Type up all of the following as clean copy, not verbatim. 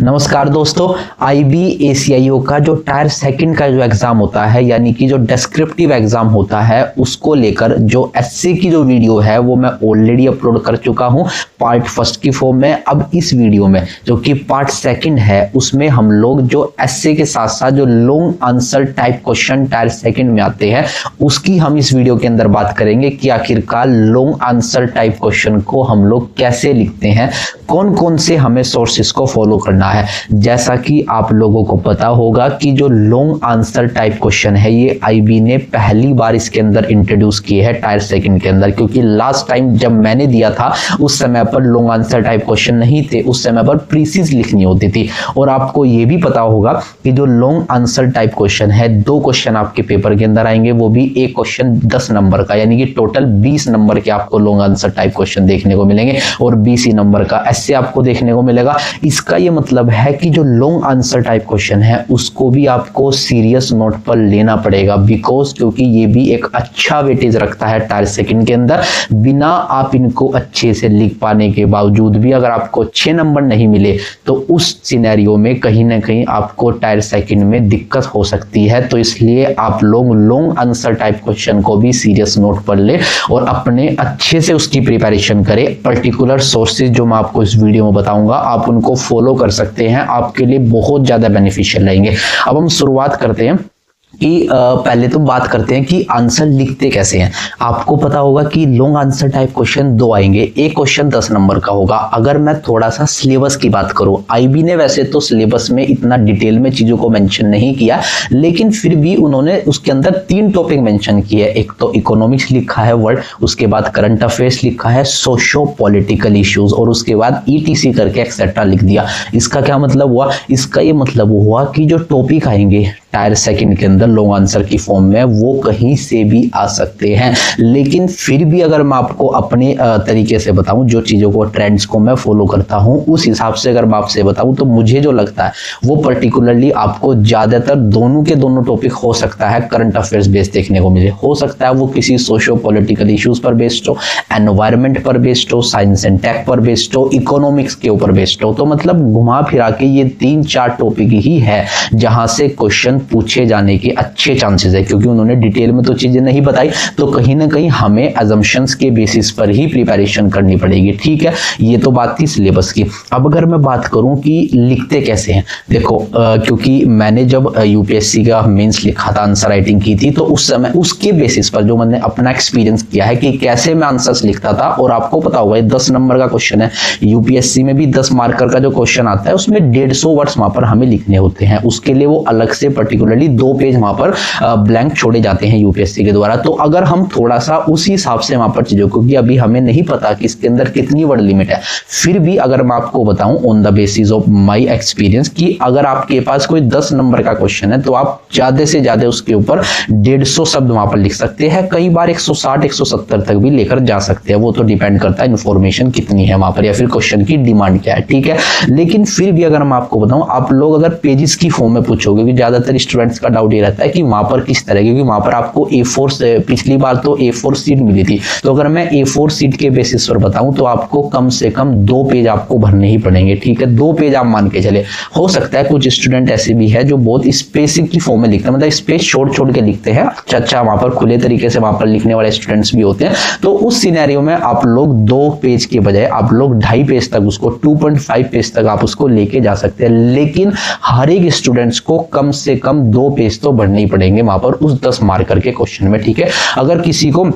नमस्कार दोस्तों, IBACIO का जो टायर सेकंड का जो एग्जाम होता है यानी कि जो डिस्क्रिप्टिव एग्जाम होता है उसको लेकर जो एसए की जो वीडियो है वो मैं ऑलरेडी अपलोड कर चुका हूं पार्ट फर्स्ट की फॉर्म में। अब इस वीडियो में जो कि पार्ट सेकंड है उसमें हम लोग जो एसए के साथ साथ जो long answer type question tyre second में आते हैं उसकी हम इस वीडियो के अंदर बात करेंगे कि आखिरकार लॉन्ग आंसर टाइप क्वेश्चन को हम लोग कैसे लिखते हैं, कौन कौन से हमें सोर्सेस को फॉलो करना है। जैसा कि आप लोगों को पता होगा कि जो लॉन्ग आंसर टाइप क्वेश्चन है ये आईबी ने पहली बार इसके अंदर इंट्रोड्यूस किए है टायर सेकंड के अंदर, क्योंकि लास्ट टाइम जब मैंने दिया था उस समय पर लॉन्ग आंसर टाइप क्वेश्चन नहीं थे, उस समय पर प्रीसीज लिखनी होती थी। और आपको ये भी पता होगा कि जो लॉन्ग आंसर टाइप क्वेश्चन है, दो क्वेश्चन आपके पेपर के अंदर आएंगे, वो भी एक क्वेश्चन 10 नंबर का, यानी कि टोटल 20 नंबर के आपको लॉन्ग आंसर टाइप क्वेश्चन देखने को मिलेंगे और 20 नंबर का ऐसे आपको देखने को मिलेगा। इसका ये मतलब है कि जो लॉन्ग आंसर टाइप क्वेश्चन है उसको भी आपको सीरियस नोट पर लेना पड़ेगा, बिकॉज क्योंकि ये भी एक अच्छा वेटेज रखता है टायर सेकंड के अंदर। बिना आप इनको अच्छे से लिख पाने के बावजूद भी अगर आपको 6 नंबर नहीं मिले तो उस सिनेरियो में कहीं ना कहीं आपको टायर सेकंड में दिक्कत हो सकती है। तो इसलिए आप लोग लॉन्ग आंसर टाइप क्वेश्चन को भी सीरियस नोट पर ले और अपने अच्छे से उसकी प्रिपरेशन करें। पर्टिकुलर सोर्सेज जो मैं आपको इस वीडियो में बताऊंगा आप उनको फॉलो कर सकते हैं, आपके लिए बहुत ज्यादा बेनिफिशियल रहेंगे। अब हम शुरुआत करते हैं कि पहले तो बात करते हैं कि आंसर लिखते कैसे हैं। आपको पता होगा कि लॉन्ग आंसर टाइप क्वेश्चन दो आएंगे, एक क्वेश्चन 10 नंबर का होगा। अगर मैं थोड़ा सा सिलेबस की बात करूं, आईबी ने वैसे तो सिलेबस में इतना डिटेल में चीजों को मेंशन नहीं किया, लेकिन फिर भी उन्होंने उसके अंदर 3 टॉपिक मेंशन किए। एक तो इकोनॉमिक्स लिखा है वर्ड, उसके बाद करंट अफेयर्स लिखा है, सोशो पॉलिटिकल इश्यूज, और उसके बाद ETC करके एक्सेट्रा लिख दिया। इसका क्या मतलब हुआ? इसका ये मतलब हुआ कि जो टॉपिक आएंगे टायर सेकंड के अंदर लॉन्ग आंसर की फॉर्म में वो कहीं से भी आ सकते हैं। लेकिन फिर भी अगर मैं आपको अपने तरीके से बताऊं, जो चीजों को ट्रेंड्स को मैं फॉलो करता हूं उस हिसाब से अगर मैं आपसे बताऊं तो मुझे जो लगता है वो पर्टिकुलरली आपको ज्यादातर दोनों के दोनों टॉपिक हो सकता है करंट अफेयर्स बेस्ड देखने को मिले। हो सकता है वो किसी सोशो पॉलिटिकल इश्यूज पर बेस्ड हो, एनवायरमेंट पर बेस्ड हो, साइंस एंड टेक पर बेस्ड हो, इकोनॉमिक्स के ऊपर बेस्ड हो। तो मतलब घुमा फिरा के ये 3-4 टॉपिक ही है जहां से क्वेश्चन पूछे जाने के अच्छे चांसेस है, क्योंकि उन्होंने डिटेल में तो चीजें नहीं बताई, तो कहीं ना कहीं हमें अजम्पशंस के बेसिस पर ही प्रिपरेशन करनी पड़ेगी। ठीक है, ये तो बात थी सिलेबस की। अब अगर मैं बात करूं कि लिखते कैसे हैं, देखो क्योंकि मैंने जब यूपीएससी का मेंस लिखा था, आंसर राइटिंग की थी, तो उस समय उसके बेसिस पर जो मैंने अपना एक्सपीरियंस किया है कि कैसे मैं आंसर्स लिखता था। और आपको पता होगा 10 नंबर का क्वेश्चन है, यूपीएससी में भी 10 मार्कर का जो क्वेश्चन आता है उसमें 150 वर्ड्स वहां पर हमें लिखने होते हैं। उसके लिए वो अलग से पर्टिकुलरली 2 पेज वहां पर ब्लैंक छोड़े जाते हैं यूपीएससी के द्वारा। तो अगर हम थोड़ा सा उसी हिसाब से वहां पर चीजों को, क्योंकि अभी हमें नहीं पता कि इसके अंदर कितनी वर्ड लिमिट है, फिर भी अगर मैं आपको बताऊं on the basis of my experience कि अगर आपके पास कोई 10 नंबर का क्वेश्चन है तो आप ज्यादा से ज्यादा उसके ऊपर 150 शब्द वहां पर लिख सकते हैं। कई बार 160-170 तक भी लेकर जा सकते हैं, वो तो डिपेंड करता है इंफॉर्मेशन कितनी है वहां पर या फिर क्वेश्चन की डिमांड क्या है। ठीक है, लेकिन फिर भी अगर मैं आपको बताऊं, आप लोग अगर पेजेस की फॉर्म में पूछोगे, क्योंकि ज्यादातर स्टूडेंट्स का डाउट ये रहता है कि वहां पर किस तरह, क्योंकि वहां पर आपको A4 से पिछली बार तो A4 सीट मिली थी, तो अगर मैं A4 सीट के बेसिस पर बताऊं तो आपको कम से कम 2 पेज आपको भरने ही पड़ेंगे। ठीक है, 2 पेज आप मान के चले। हो सकता है कुछ स्टूडेंट ऐसे भी है जो बहुत स्पेसिफिक की फॉर्म में लिखते हैं, मतलब स्पेस छोड़ के लिखते हैं, अच्छा वहां पर खुले तरीके से वहां पर लिखने वाले स्टूडेंट्स भी होते हैं। तो उस सिनेरियो में आप लोग 2 पेज के बजाय आप लोग 2.5 पेज तक उसको 2.5 पेज तक आप उसको लेके जा सकते हैं। लेकिन हर एक स्टूडेंट्स को कम से कम 2 पेज तो भरने ही पड़ेंगे वहां पर उस 10 मार्कर के क्वेश्चन में। ठीक है, अगर किसी को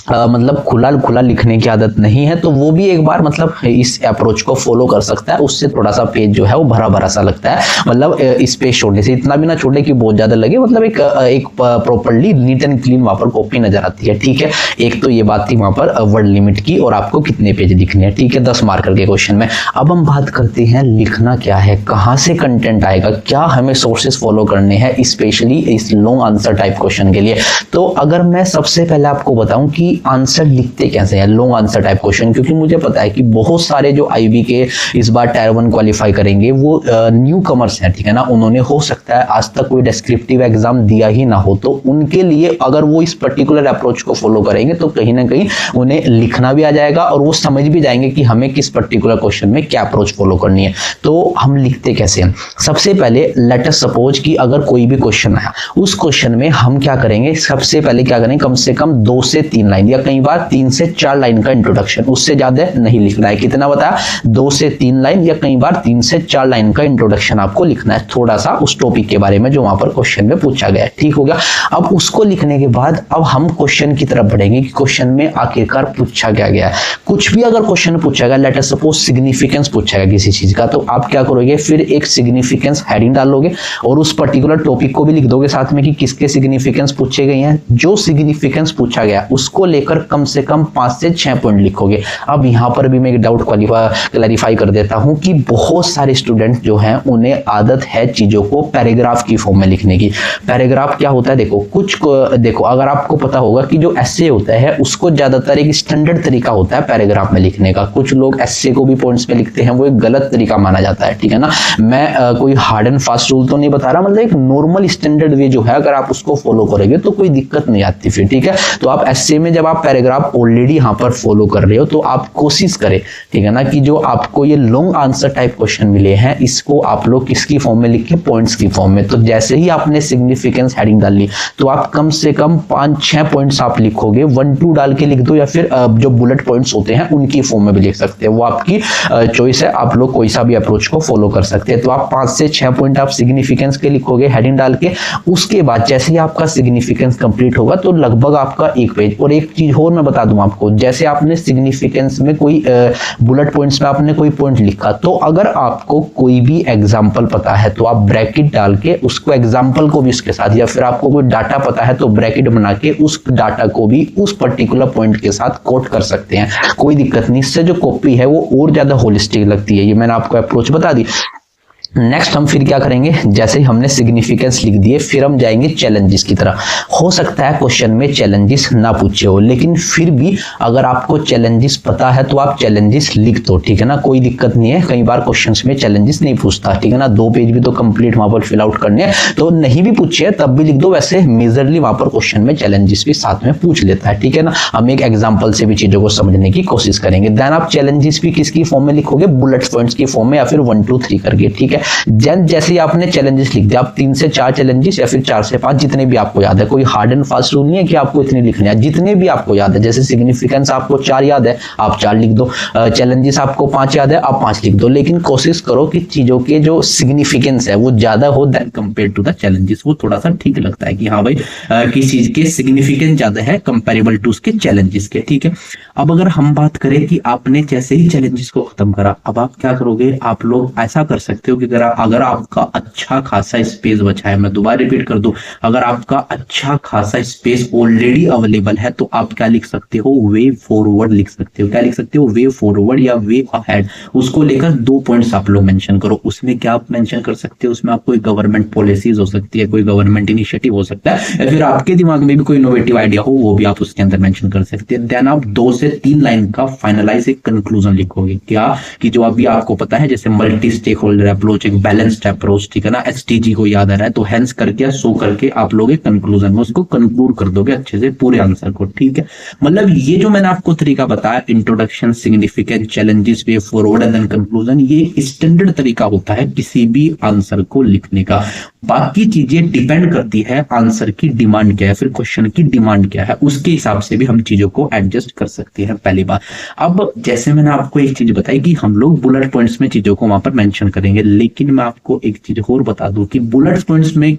मतलब खुला लिखने की आदत नहीं है तो वो भी एक बार मतलब इस अप्रोच को फॉलो कर सकता है। उससे थोड़ा सा पेज जो है वो भरा सा लगता है, मतलब स्पेस छोड़ने से, इतना भी ना छोड़े कि बहुत ज्यादा लगे, मतलब एक प्रॉपर्ली नीट एंड क्लीन वहां पर कॉपी नजर आती है। ठीक है, एक तो ये बात थी वहां पर वर्ड लिमिट की और आपको कितने पेज लिखने हैं। ठीक है, 10 मार्कर के क्वेश्चन में। अब हम बात करते हैं लिखना क्या है, कहाँ से कंटेंट आएगा, क्या हमें सोर्सेस फॉलो करने हैं स्पेशली इस लॉन्ग आंसर टाइप क्वेश्चन के लिए। तो अगर मैं सबसे पहले आपको बताऊं कि कि आंसर लिखते कैसे हैं लॉन्ग आंसर टाइप क्वेश्चन, क्योंकि मुझे पता है कि बहुत सारे जो आईबी के इस बार टायर 1 क्वालिफाई करेंगे वो न्यू कमर्स हैं, ठीक है ना। उन्होंने हो सकता है आज तक कोई डिस्क्रिप्टिव एग्जाम दिया ही ना हो, तो उनके लिए अगर वो इस पर्टिकुलर अप्रोच को फॉलो करेंगे तो कहीं ना कहीं उन्हें लिखना भी आ जाएगा और वो समझ भी जाएंगे कि हमें किस पर्टिकुलर क्वेश्चन में क्या अप्रोच फॉलो करनी है। तो हम लिखते कैसे हैं, सबसे पहले लेट अस सपोज कि अगर कोई भी क्वेश्चन आया, उस क्वेश्चन में हम क्या करेंगे, सबसे पहले क्या करेंगे, कम से कम 2 से 3 लाइन या कई बार 3 से 4 लाइन का इंट्रोडक्शन, उससे ज्यादा नहीं लिखना है। कितना बताया, 2 से 3 लाइन या कई बार 3 से 4 लाइन का इंट्रोडक्शन आपको लिखना है, थोड़ा सा उस टॉपिक के बारे में जो वहां पर क्वेश्चन में पूछा गया है, ठीक हो गया। अब उसको लिखने के बाद अब हम क्वेश्चन की तरफ बढ़ेंगे कि क्वेश्चन में आखिरकार पूछा क्या गया है। कुछ भी अगर क्वेश्चन पूछा गया, लेट अस सपोज सिग्निफिकेंस पूछा गया किसी चीज का, तो आप क्या करोगे, फिर एक सिग्निफिकेंस हेडिंग डालोगे और उस पर्टिकुलर टॉपिक को भी लिख दोगे साथ में कि किसके सिग्निफिकेंस पूछे गए हैं। जो सिग्निफिकेंस पूछा गया उसको लेकर कम से कम 5 से 6 पॉइंट लिखोगे। अब यहां पर भी मैं एक डाउट क्लैरिफाई कर देता हूं कि बहुत सारे स्टूडेंट जो हैं उन्हें आदत है चीजों को पैराग्राफ की फॉर्म में लिखने की। पैराग्राफ क्या होता है, देखो अगर आपको पता होगा कि जो एस्से होता है उसको ज्यादातर एक स्टैंडर्ड तरीका होता है पैराग्राफ में लिखने का। कुछ लोग एस्से को भी पॉइंट्स में लिखते हैं, वो एक गलत तरीका माना जाता है, ठीक है ना। मैं कोई हार्ड एंड फास्ट रूल तो नहीं बता रहा, मतलब एक नॉर्मल स्टैंडर्ड वे जो है अगर आप उसको फॉलो करोगे तो कोई दिक्कत नहीं आती फिर, ठीक है। तो आप एस्से में जब आप पैराग्राफ ऑलरेडी यहाँ पर फॉलो कर रहे हो तो आप कोशिश करें, ठीक है ना, कि जो आपको ये लॉन्ग आंसर टाइप क्वेश्चन मिले हैं इसको आप लोग किसकी फॉर्म में लिखे, पॉइंट्स की फॉर्म में। तो जैसे ही आपने सिग्निफिकेंस हेडिंग डाल ली तो आप कम से कम 5-6 पॉइंट्स आप लिखोगे, 1-2 डाल के लिख दो या फिर जो बुलेट पॉइंट्स होते हैं उनकी फॉर्म में भी लिख सकते हैं, वो आपकी चॉइस है, आप लोग कोई सा भी अप्रोच को फॉलो कर सकते हैं। तो आप 5 से 6 पॉइंट आप सिग्निफिकेंस के लिखोगे हेडिंग डाल के। उसके बाद जैसे ही आपका सिग्निफिकेंस कंप्लीट होगा तो लगभग आपका 1 पेज। और एक चीज और मैं बता दूं आपको, जैसे आपने सिग्निफिकेंस में कोई बुलेट पॉइंट्स में आपने कोई पॉइंट लिखा, तो अगर आपको कोई भी एग्जांपल पता है तो आप ब्रैकेट डाल के उसको एग्जांपल को भी उसके साथ, या फिर आपको कोई डाटा पता है तो ब्रैकेट बना के उस डाटा को भी उस पर्टिकुलर पॉइंट के साथ कोट कर सकते हैं, कोई दिक्कत नहीं। इससे जो कॉपी है वो और ज्यादा होलिस्टिक लगती है। ये मैंने आपको अप्रोच बता दी। नेक्स्ट हम फिर क्या करेंगे, जैसे ही हमने सिग्निफिकेंस लिख दिए फिर हम जाएंगे चैलेंजेस की तरह। हो सकता है क्वेश्चन में चैलेंजेस ना पूछे हो, लेकिन फिर भी अगर आपको चैलेंजेस पता है तो आप चैलेंजेस लिख दो, ठीक है ना, कोई दिक्कत नहीं है। कई बार क्वेश्चंस में चैलेंजेस नहीं पूछता, ठीक है ना, 2 पेज भी तो कंप्लीट वहां पर फिल आउट करने हैं, तो नहीं भी पूछे तब भी लिख दो। वैसे मेजरली वहां पर क्वेश्चन में चैलेंजेस भी साथ में पूछ लेता है, ठीक है ना। हम एक एग्जाम्पल से भी चीजों को समझने की कोशिश करेंगे। देन आप चैलेंजेस भी किसकी फॉर्म में लिखोगे, बुलेट पॉइंट्स की फॉर्म में या फिर 1 2 3 करके, ठीक है। जैसे ही आपने चैलेंजेस लिख दिया, आप 3 से 4 चैलेंजेस या फिर 4 से 5 जितने भी आपको याद है, कोई हार्ड एंड फास्ट रूल नहीं है कि आपको इतने लिखने हैं, जितने भी आपको याद है। जैसे सिग्निफिकेंस आपको 4 याद है, आप 4 लिख दो, चैलेंजेस आपको 5 याद है, आप 5 लिख दो। लेकिन कोशिश करो कि चीजों के जो सिग्निफिकेंस है वो ज्यादा हो than compare to the challenges, वो थोड़ा सा ठीक लगता है कि हाँ भाई किस चीज के सिग्निफिकेंस ज्यादा है कंपेरेबल टू उसके चैलेंजेस के, ठीक है। अब अगर हम बात करें कि आपने जैसे ही चैलेंजेस को खत्म करा, अब आप क्या करोगे, आप लोग ऐसा कर सकते हो कि अगर आपका अच्छा खासा स्पेस बचा है, मैं दोबारा रिपीट कर दूं, अगर आपका अच्छा खासा स्पेस ऑलरेडी अवेलेबल है तो आप क्या लिख सकते हो, वे फॉरवर्ड लिख सकते हो। क्या लिख सकते हो, वे फॉरवर्ड या वे अहेड। उसको लेकर 2 पॉइंट्स आप लोग मेंशन करो। उसमें क्या आप मेंशन कर सकते हो, उसमें आप कोई गवर्नमेंट पॉलिसीज हो सकती है, कोई गवर्नमेंट इनिशिएटिव हो सकता है, या फिर आपके दिमाग में भी कोई इनोवेटिव आइडिया हो, वो भी आप उसके अंदर मेंशन कर सकते हैं। देन आप 2 से 3 लाइन का फाइनलाइज एक कंक्लूजन लिखोगे, क्या कि जो अभी आपको पता है, जैसे मल्टी स्टेक होल्डर अप्रोच, एक बैलेंस्ड अप्रोच, ठीक है ना, एसटीजी को याद आ रहा है तो हेंस करके सो करके आप लोग एक कंक्लूजन में उसको कंक्लूड कर दोगे अच्छे से पूरे आंसर को, ठीक है। मतलब ये जो मैंने आपको तरीका बताया, introduction, significant, challenges, way forward and then conclusion, ये स्टैंडर्ड तरीका होता है किसी भी आंसर को लिखने का। बाकी चीजें डिपेंड करती है आंसर की डिमांड क्या है, फिर क्वेश्चन की डिमांड क्या है, उसके हिसाब से भी हम चीजों को एडजस्ट कर सकते हैं, पहली बात। अब जैसे मैंने आपको एक चीज बताई कि हम लोग बुलेट पॉइंट्स में चीजों को वहां पर मेंशन करेंगे, लेकिन मैं आपको एक चीज और बता दूं कि बुलेट पॉइंट्स में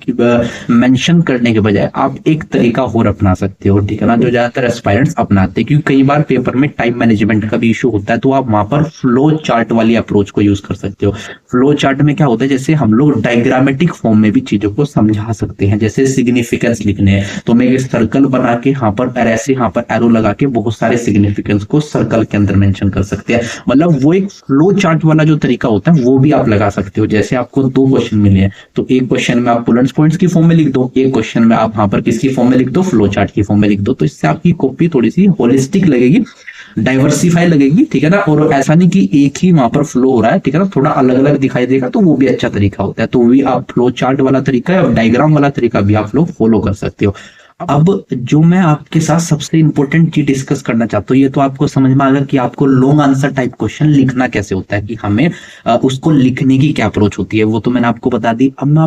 मेंशन करने के बजाय आप एक तरीका और अपना सकते हो, ठीक है ना, जो ज्यादातर एस्पायरेंट्स अपनाते हैं, क्योंकि कई बार पेपर में टाइम मैनेजमेंट का भी इशू होता है, तो आप वहां पर फ्लो चार्ट वाली अप्रोच को यूज कर सकते हो। फ्लो चार्ट में क्या होता है, जैसे हम लोग डायग्रामेटिक फॉर्म में भी भी चीजों को समझा सकते हैं। जैसे सिग्निफिकेंस लिखने हैं तो मैं एक सर्कल बना के यहाँ पर ऐसे यहाँ पर एरो लगा के बहुत सारे सिग्निफिकेंस को सर्कल के अंदर मेंशन कर सकते हैं। मतलब वो एक फ्लो चार्ट वाला जो तरीका होता है वो भी आप लगा सकते हो। जैसे आपको 2 क्वेश्चन मिले हैं तो एक क्वेश्चन में आप बुलेट पॉइंट्स की फॉर्म में लिख दो, एक क्वेश्चन में आप यहाँ पर किसकी फॉर्म में लिख दो, फ्लो चार्ट की फॉर्म में लिख दो। तो इससे आपकी कॉपी थोड़ी सी होलिस्टिक लगेगी, डाइवर्सिफाई लगेगी, ठीक है ना। और ऐसा नहीं कि एक ही वहां पर फ्लो हो रहा है, ठीक है ना, थोड़ा अलग अलग दिखाई देगा तो वो भी अच्छा तरीका होता है। तो भी आप फ्लो चार्ट वाला तरीका है और डायग्राम वाला तरीका भी आप लोग फॉलो कर सकते हो। अब जो मैं आपके साथ सबसे इंपॉर्टेंट चीज डिस्कस करना चाहता हूँ, ये तो आपको समझ में आ गया कि आपको लॉन्ग आंसर टाइप क्वेश्चन लिखना कैसे होता है, कि हमें उसको लिखने की क्या अप्रोच होती है, वो तो मैंने आपको बता दी। अब मैं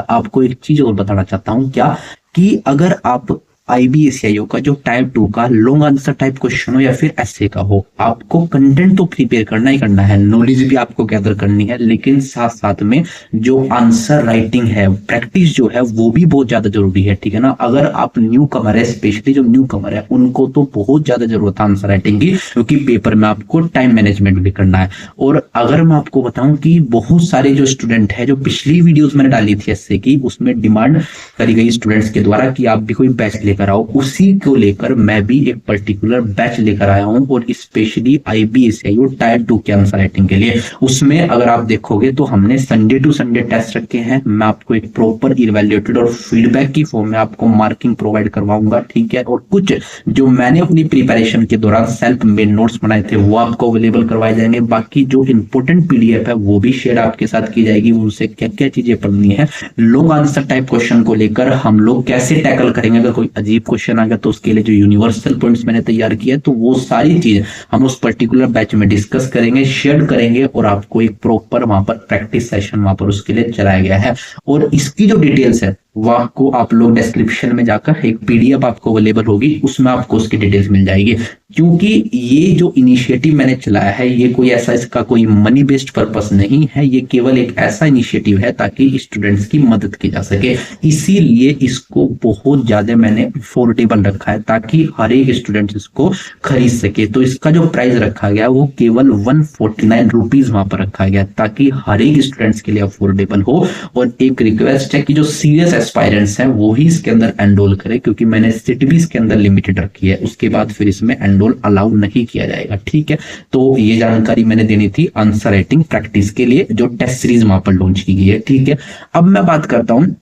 आपको एक चीज और बताना चाहता हूँ, क्या कि अगर आप IBACIO का जो टाइप 2 का लॉन्ग आंसर टाइप क्वेश्चन हो या फिर ऐसे का हो, आपको कंटेंट तो प्रिपेयर करना ही करना है, नॉलेज भी आपको गैदर करनी है, लेकिन साथ साथ में जो आंसर राइटिंग है, प्रैक्टिस जो है वो भी बहुत ज्यादा जरूरी है, ठीक है ना। अगर आप न्यू कमर है, स्पेशली जो न्यू कमर है, उनको तो बहुत ज्यादा जरूरत है आंसर राइटिंग की, क्योंकि पेपर में आपको टाइम मैनेजमेंट भी करना है। और अगर मैं आपको बताऊं कि बहुत सारे जो स्टूडेंट है, जो पिछली वीडियोस मैंने डाली थी ऐसे की, उसमें डिमांड करी गई स्टूडेंट्स के द्वारा कि आप भी कोई बैच लेकर आओ, उसी को लेकर मैं भी एक पर्टिकुलर बैच लेकर आया हूं, और स्पेशली IBACIO टाइप 2 के आंसर राइटिंग के लिए। उसमें अगर आप देखोगे तो हमने संडे टू संडे टेस्ट रखे हैं। मैं आपको एक प्रॉपर इवैल्यूएटेड और फीडबैक की फॉर्म में आपको मार्किंग प्रोवाइड करवाऊंगा, ठीक है। और कुछ जो मैंने अपनी प्रिपरेशन के दौरान सेल्फ मेड नोट्स बनाए थे वो आपको अवेलेबल करवाए जाएंगे। बाकी जो इंपॉर्टेंट PDF है वो भी शेयर आपके साथ की जाएगी, उनसे क्या क्या चीजें पढ़नी है, लॉन्ग आंसर टाइप क्वेश्चन को लेकर हम लोग कैसे टैकल करेंगे, अगर कोई अजीब क्वेश्चन आ गया तो उसके लिए जो यूनिवर्सल पॉइंट्स मैंने तैयार किया है, तो वो सारी चीज हम उस पर्टिकुलर बैच में डिस्कस करेंगे, शेयर करेंगे, और आपको एक प्रॉपर वहां पर प्रैक्टिस सेशन वहां पर उसके लिए चलाया गया है। और इसकी जो डिटेल्स है वो आपको आप लोग डिस्क्रिप्शन में जाकर एक PDF आपको अवेलेबल होगी, उसमें आपको उसकी डिटेल्स मिल जाएगी। क्योंकि ये जो इनिशिएटिव मैंने चलाया है, ये कोई ऐसा इसका कोई मनी बेस्ड पर्पस नहीं है, ये केवल एक ऐसा इनिशिएटिव है ताकि स्टूडेंट्स की मदद की जा सके। इसीलिए इसको बहुत ज्यादा मैंने अफोर्डेबल रखा है ताकि हर एक स्टूडेंट इसको खरीद सके। तो इसका जो प्राइस रखा गया वो केवल 149 रुपीज वहां पर रखा गया, ताकि हर एक स्टूडेंट्स के लिए अफोर्डेबल हो। और एक रिक्वेस्ट है कि जो सीरियस एस्पायरेंट्स हैं वो ही इसके अंदर एनरोल करें, क्योंकि मैंने सीट भी इसके अंदर लिमिटेड रखी है, उसके बाद फिर इसमें एनरोल अलाउ नहीं किया जाएगा, ठीक है। तो ये जानकारी मैंने देनी थी आंसर राइटिंग प्रैक्टिस के लिए, जो टेस्ट सीरीज वहां पर लॉन्च की गई है, ठीक है। अब मैं बात करता हूं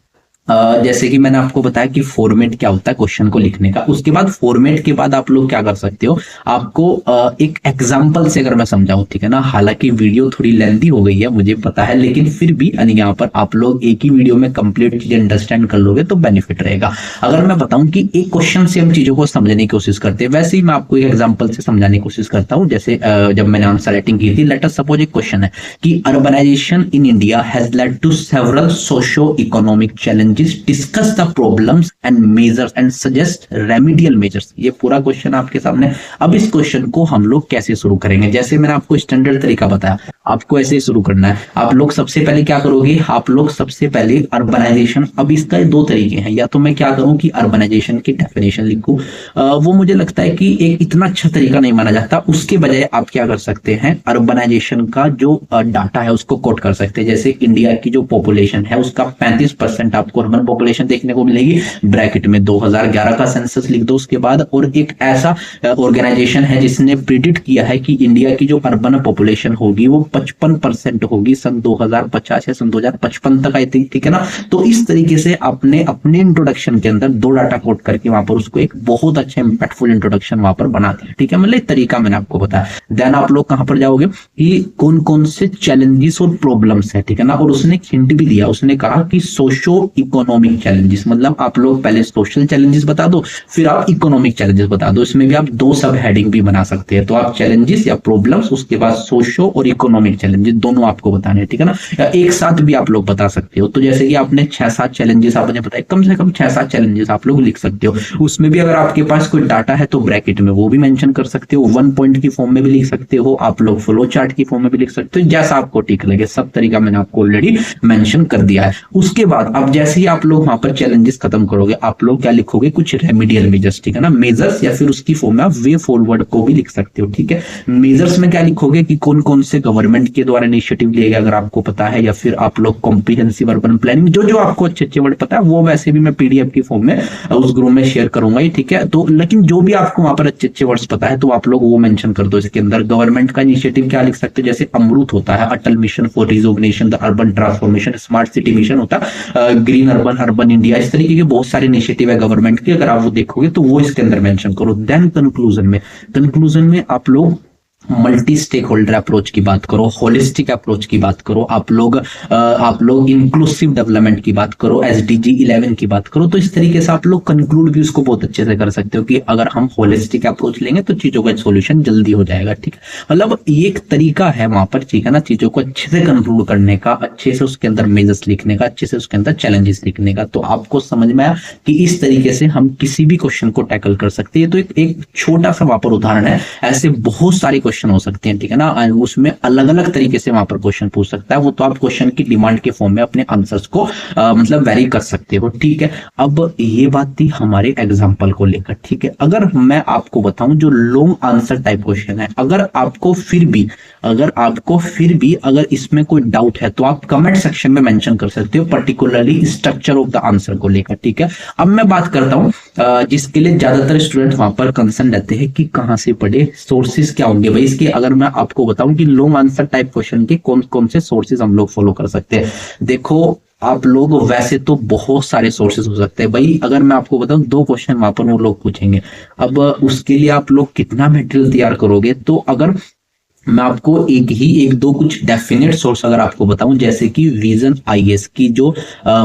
जैसे कि मैंने आपको बताया कि फॉर्मेट क्या होता है क्वेश्चन को लिखने का। उसके बाद फॉर्मेट के बाद आप लोग क्या कर सकते हो, आपको एक एग्जांपल से अगर मैं समझाऊं, ठीक है ना, हालांकि वीडियो थोड़ी लेंथी हो गई है मुझे पता है, लेकिन फिर भी यहाँ पर आप लोग एक ही वीडियो में कंप्लीट चीजें अंडरस्टैंड कर लोगे तो बेनिफिट रहेगा। अगर मैं बताऊं कि एक क्वेश्चन से हम चीजों को समझने की कोशिश करते हैं, वैसे ही मैं आपको एक एग्जाम्पल से समझाने की कोशिश करता हूँ। जैसे जब मैंने आंसर राइटिंग की थी, लेट अस सपोज एक क्वेश्चन है कि urbanisation in India has led to several socio economic challenges, discuss the problems and measures and suggest remedial measures. ये पूरा क्वेश्चन आपके सामने। अब इस क्वेश्चन को हम लोग कैसे शुरू करेंगे, जैसे मैंने आपको स्टैंडर्ड तरीका बताया, आपको ऐसे ही शुरू करना है। आप लोग सबसे पहले क्या करोगे, आप लोग सबसे पहले अर्बनाइजेशन, अब इसका 2 तरीके हैं, या तो मैं क्या करूं कि अर्बनाइजेशन की डेफिनेशन लिखूं, वो मुझे लगता है कि एक इतना अच्छा तरीका नहीं माना जाता। उसके बजाय आप क्या कर सकते हैं, अर्बनाइजेशन का जो डाटा है उसको कोट कर सकते हैं। जैसे इंडिया की जो पॉपुलेशन है उसका 35% आपको अर्बन पॉपुलेशन देखने को मिलेगी, ब्रैकेट में 2011 का सेंसस लिख दो उसके बाद। और एक ऐसा ऑर्गेनाइजेशन है जिसने प्रिडिक्ट किया है कि इंडिया की जो अर्बन पॉपुलेशन होगी वो 55% होगी सन 2050 या सन 2055 तक, आई थिंक, ठीक है ना। तो इस तरीके से आपने अपने इंट्रोडक्शन के अंदर 2 डाटा कोट करके वहां पर उसको एक बहुत अच्छा इंपैक्टफुल इंट्रोडक्शन वहां पर बना दिया, ठीक है। मतलब तरीका मैंने आपको बताया। देन आप लोग कहां पर जाओगे कि कौन कौन से चैलेंजेस और प्रॉब्लम्स है, ठीक है ना। और उसने हिंट भी दिया, उसने कहा कि सोशो इकोनॉमिक चैलेंजेस, मतलब आप लोग पहले सोशल चैलेंजेस बता दो, फिर आप इकोनॉमिक चैलेंजेस बता दो। इसमें भी आप 2 सब हेडिंग भी बना सकते हैं। तो आप चैलेंजेस या प्रॉब्लम्स, उसके बाद सोशो और इकोनॉमिक चैलेंजेस दोनों आपको बताने हैं, ठीक है ना। या एक साथ भी आप लोग बता सकते हो। तो जैसे कि आपने 6-7 चैलेंजेस आपने बताया, कम से कम 6-7 चैलेंजेस आप लोग लिख सकते हो। उसमें भी अगर आपके पास कोई डाटा है तो ब्रैकेट में वो भी मेंशन कर सकते हो, 1 पॉइंट की फॉर्म में भी लिख सकते हो, आप लोग फ्लो चार्ट की फॉर्म में भी लिख सकते हो, जैसा आपको ठीक लगे। सब तरीका मैंने आपको ऑलरेडी मेंशन कर दिया है। उसके बाद अब जैसे जैसे ही आप लोग वहां पर चैलेंजेस खत्म करोगे, आप लोग क्या लिखोगे, कुछ रेमेडियल मेजर्स, ठीक है ना, मेजर्स, या फिर उसकी फॉर्म में आप वे फॉरवर्ड को भी लिख सकते हो, ठीक है। मेजर्स में क्या लिखोगे कि कौन कौन से गवर्नमेंट के द्वारा इनिशिएटिव लिए गए अगर आपको पता है, या फिर आप लोग कॉम्प्रिहेंसिव अर्बन प्लानिंग, जो जो आपको अच्छे अच्छे वर्ड पता है वो वैसे भी मैं पीडीएफ की फॉर्म में उस ग्रुप में शेयर करूंगा, ठीक है। तो लेकिन जो भी आपको वहां पर अच्छे अच्छे वर्ड्स पता है तो आप लोग वो मेंशन कर दो इसके अंदर। गवर्नमेंट का इनिशिएटिव क्या लिख सकते हैं, जैसे अमृत होता है, Atal mission for rejuvenation the urban transformation, smart city mission होता है, ग्रीन अर्बन, अर्बन इंडिया, इस तरीके के बहुत सारे इनिशिएटिव है गवर्नमेंट के, अगर आप वो देखोगे तो वो इसके अंदर मेंशन करो। देन कंक्लूजन में आप लोग मल्टी स्टेक होल्डर अप्रोच की बात करो, होलिस्टिक अप्रोच की बात करो, आप लोग इंक्लूसिव डेवलपमेंट की बात करो, SDG 11 की बात करो। तो इस तरीके से आप लोग कंक्लूड भी उसको बहुत अच्छे से कर सकते हो कि अगर हम होलिस्टिक अप्रोच लेंगे तो चीजों का सोल्यूशन जल्दी हो जाएगा, ठीक है। मतलब एक तरीका है वहां पर, ठीक है ना, चीजों को अच्छे से कंक्लूड करने का, अच्छे से उसके अंदर मेजर्स लिखने का, अच्छे से उसके अंदर चैलेंजेस लिखने का। तो आपको समझ में आया कि इस तरीके से हम किसी भी क्वेश्चन को टैकल कर सकते हैं। तो एक छोटा सा वहां पर उदाहरण है, ऐसे बहुत सारे क्वेश्चन हो सकते हैं, ठीक है ना, उसमें अलग अलग तरीके से वहां पर क्वेश्चन पूछ सकता है वो, तो आप क्वेश्चन की डिमांड के फॉर्म में अपने आंसर्स को मतलब वेरी कर सकते हो, ठीक है। अब ये बात थी हमारे एग्जांपल को लेकर, ठीक है। अगर मैं आपको बताऊं जो लॉन्ग आंसर टाइप क्वेश्चन है, अगर आपको फिर भी अगर इसमें कोई डाउट है तो आप कमेंट सेक्शन में मेंशन कर सकते हो, particularly structure of the answer को लेकर, ठीक है। अब मैं बात करता हूं जिसके लिए ज्यादातर स्टूडेंट वहां पर कंसर्न रहते हैं कि कहां से पढ़े, सोर्सेज क्या होंगे भाई इसके। अगर मैं आपको बताऊं कि लॉन्ग आंसर टाइप क्वेश्चन के कौन कौन से सोर्सेज हम लोग फॉलो कर सकते हैं, देखो आप लोग वैसे तो बहुत सारे सोर्सेज हो सकते हैं भाई। अगर मैं आपको बताऊं 2 क्वेश्चन वहां पर वो लोग पूछेंगे, अब उसके लिए आप लोग कितना मटेरियल तैयार करोगे। तो अगर मैं आपको एक दो कुछ डेफिनेट सोर्स अगर आपको बताऊं, जैसे कि विजन आईएएस की जो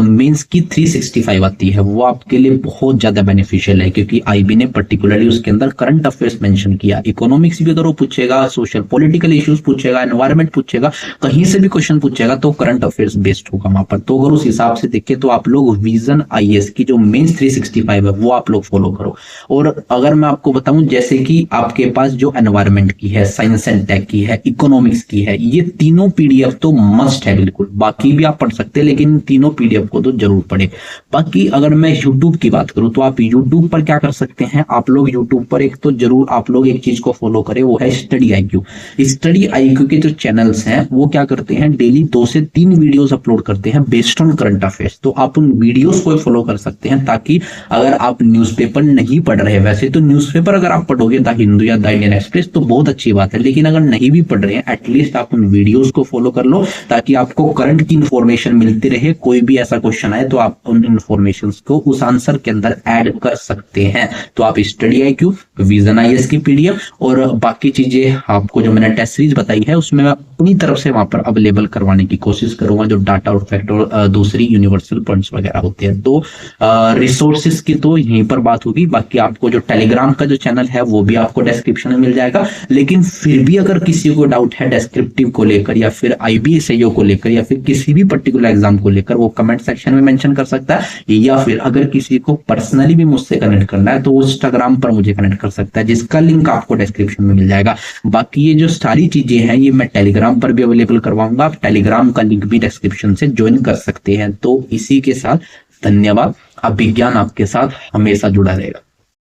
मेंस की 365 आती है, वो आपके लिए बहुत ज्यादा बेनिफिशियल है, क्योंकि आईबी ने पर्टिकुलरली उसके अंदर करंट अफेयर्स मेंशन किया, इकोनॉमिक्स भी अगर वो पूछेगा, सोशल पॉलिटिकल इश्यूज पूछेगा, एनवायरमेंट पूछेगा, कहीं से भी क्वेश्चन पूछेगा तो करंट अफेयर्स बेस्ड होगा वहां पर। तो अगर उस हिसाब से देखें तो आप लोग विजन आईएएस की जो मेंस 365 है वो आप लोग फॉलो करो। और अगर मैं आपको बताऊं जैसे कि आपके पास जो एनवायरमेंट की है, साइंस एंड टेक की है, इकोनॉमिक्स की है, ये तीनों पीडीएफ तो मस्ट है बिल्कुल, बाकी भी आप पढ़ सकते हैं लेकिन तीनों पीडीएफ को तो जरूर पढ़े। बाकी अगर मैं यूट्यूब की बात करूं तो आप यूट्यूब पर क्या कर सकते हैं, आप लोग यूट्यूब पर एक तो जरूर आप लोग एक चीज को फॉलो करें, वो है स्टडी आईक्यू। स्टडी आईक्यू के जो चैनल्स हैं वो क्या करते हैं, डेली 2 से 3 वीडियोस अपलोड करते हैं बेस्ड ऑन करंट अफेयर्स। तो आप उन वीडियोस को फॉलो कर सकते हैं, ताकि अगर आप न्यूज़पेपर नहीं पढ़ रहे, वैसे तो न्यूज़पेपर अगर आप पढ़ोगे द हिंदू या द इंडियन एक्सप्रेस तो बहुत अच्छी बात है, लेकिन अगर नहीं भी पढ़ रहे हैं एटलीस्ट आप उन वीडियोस को फॉलो कर लो, ताकि आपको करंट की इंफॉर्मेशन मिलती रहे। कोई भी ऐसा क्वेश्चन आए तो आप उन इंफॉर्मेशंस को उस आंसर के अंदर ऐड कर सकते हैं। तो आप स्टडी आईक्यू, विजन आईएएस की पीडीएफ और बाकी चीजें आपको जो मैंने टेस्ट सीरीज बताई है उसमें मैं अपनी तरफ से वहां पर अवेलेबल करवाने की कोशिश करूंगा, जो डाटा और फैक्ट और दूसरी यूनिवर्सल पॉइंट्स वगैरह होते हैं। तो रिसोर्सेज की तो यहीं पर बात होगी, बाकी आपको जो टेलीग्राम का जो चैनल है वो भी आपको डिस्क्रिप्शन में मिल जाएगा। लेकिन फिर भी अगर किसी को डाउट है डेस्क्रिप्टिव को लेकर या फिर आईबीएसईओ को लेकर या फिर किसी भी पर्टिकुलर एग्जाम को लेकर, वो कमेंट सेक्शन में मेंशन कर सकता है, या फिर अगर किसी को पर्सनली भी मुझसे कनेक्ट करना है तो वो इंस्टाग्राम पर मुझे कनेक्ट कर सकता है, जिसका लिंक आपको डिस्क्रिप्शन में मिल जाएगा। बाकी ये जो सारी चीजें हैं ये मैं टेलीग्राम पर भी अवेलेबल करवाऊंगा, आप टेलीग्राम का लिंक भी डिस्क्रिप्शन से ज्वाइन कर सकते हैं। तो इसी के साथ धन्यवाद, अभिज्ञान आपके साथ हमेशा जुड़ा रहेगा।